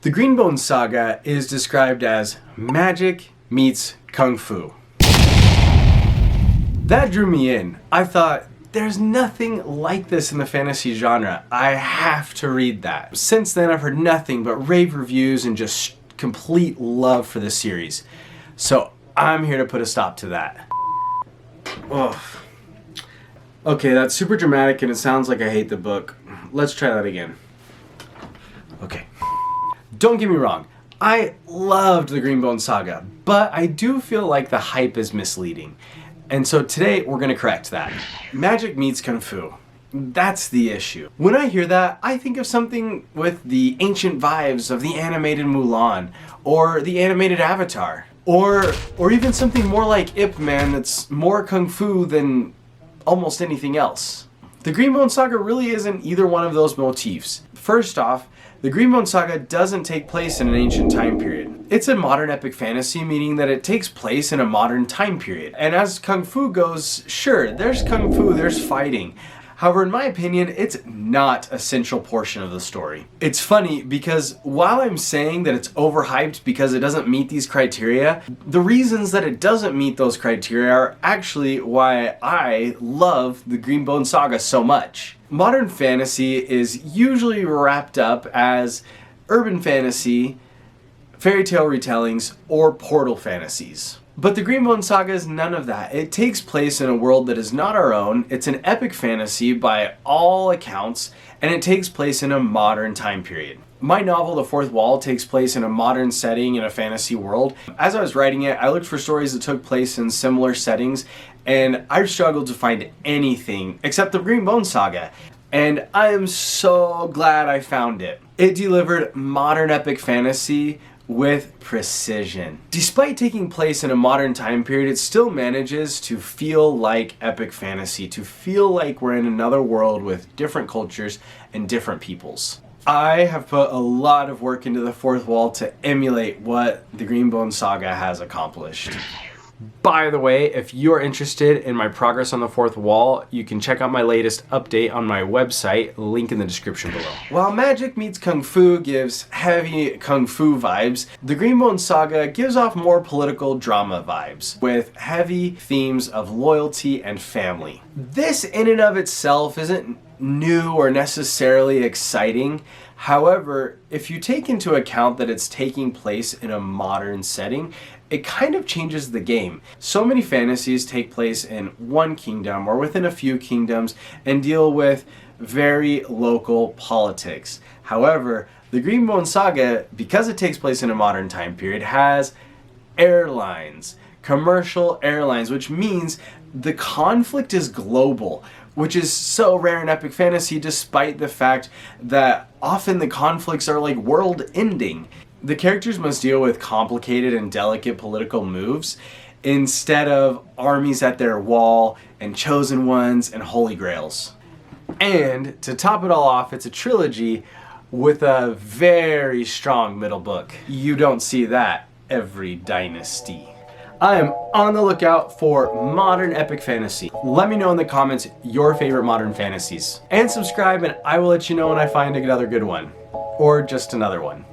The Green Bone Saga is described as magic meets kung fu. That drew me in. I thought, there's nothing like this in the fantasy genre. I have to read that. Since then, I've heard nothing but rave reviews and just complete love for the series. So I'm here to put a stop to that. Ugh. Okay, that's super dramatic and it sounds like I hate the book. Let's try that again. Okay. Don't get me wrong, I loved the Green Bone Saga, but I do feel like the hype is misleading. And so today we're gonna correct that. Magic meets kung fu. That's the issue. When I hear that, I think of something with the ancient vibes of the animated Mulan, or the animated Avatar, or even something more like Ip Man that's more kung fu than almost anything else. The Green Bone Saga really isn't either one of those motifs. First off, the Green Bone Saga doesn't take place in an ancient time period. It's a modern epic fantasy, meaning that it takes place in a modern time period. And as kung fu goes, sure, there's kung fu, there's fighting. However, in my opinion, it's not a central portion of the story. It's funny because while I'm saying that it's overhyped because it doesn't meet these criteria, the reasons that it doesn't meet those criteria are actually why I love the Green Bone Saga so much. Modern fantasy is usually wrapped up as urban fantasy, fairy tale retellings, or portal fantasies. But the Green Bone Saga is none of that. It takes place in a world that is not our own. It's an epic fantasy by all accounts, and it takes place in a modern time period. My novel, The Fourth Wall, takes place in a modern setting in a fantasy world. As I was writing it, I looked for stories that took place in similar settings, and I struggled to find anything except the Green Bone Saga. And I am so glad I found it. It delivered modern epic fantasy with precision. Despite taking place in a modern time period, it still manages to feel like epic fantasy, to feel like we're in another world with different cultures and different peoples. I have put a lot of work into The Fourth Wall to emulate what the Green Bone Saga has accomplished. By the way, if you're interested in my progress on The Fourth Wall, you can check out my latest update on my website, link in the description below. While magic meets kung fu gives heavy kung fu vibes, the Green Bone Saga gives off more political drama vibes, with heavy themes of loyalty and family. This in and of itself isn't new or necessarily exciting. However, if you take into account that it's taking place in a modern setting, it kind of changes the game. So many fantasies take place in one kingdom or within a few kingdoms and deal with very local politics. However, the Green Bone Saga, because it takes place in a modern time period, has airlines, commercial airlines, which means the conflict is global, which is so rare in epic fantasy despite the fact that often the conflicts are like world-ending. The characters must deal with complicated and delicate political moves instead of armies at their wall and chosen ones and holy grails. And to top it all off, it's a trilogy with a very strong middle book. You don't see that every dynasty. I am on the lookout for modern epic fantasy. Let me know in the comments your favorite modern fantasies. And subscribe and I will let you know when I find another good one. Or just another one.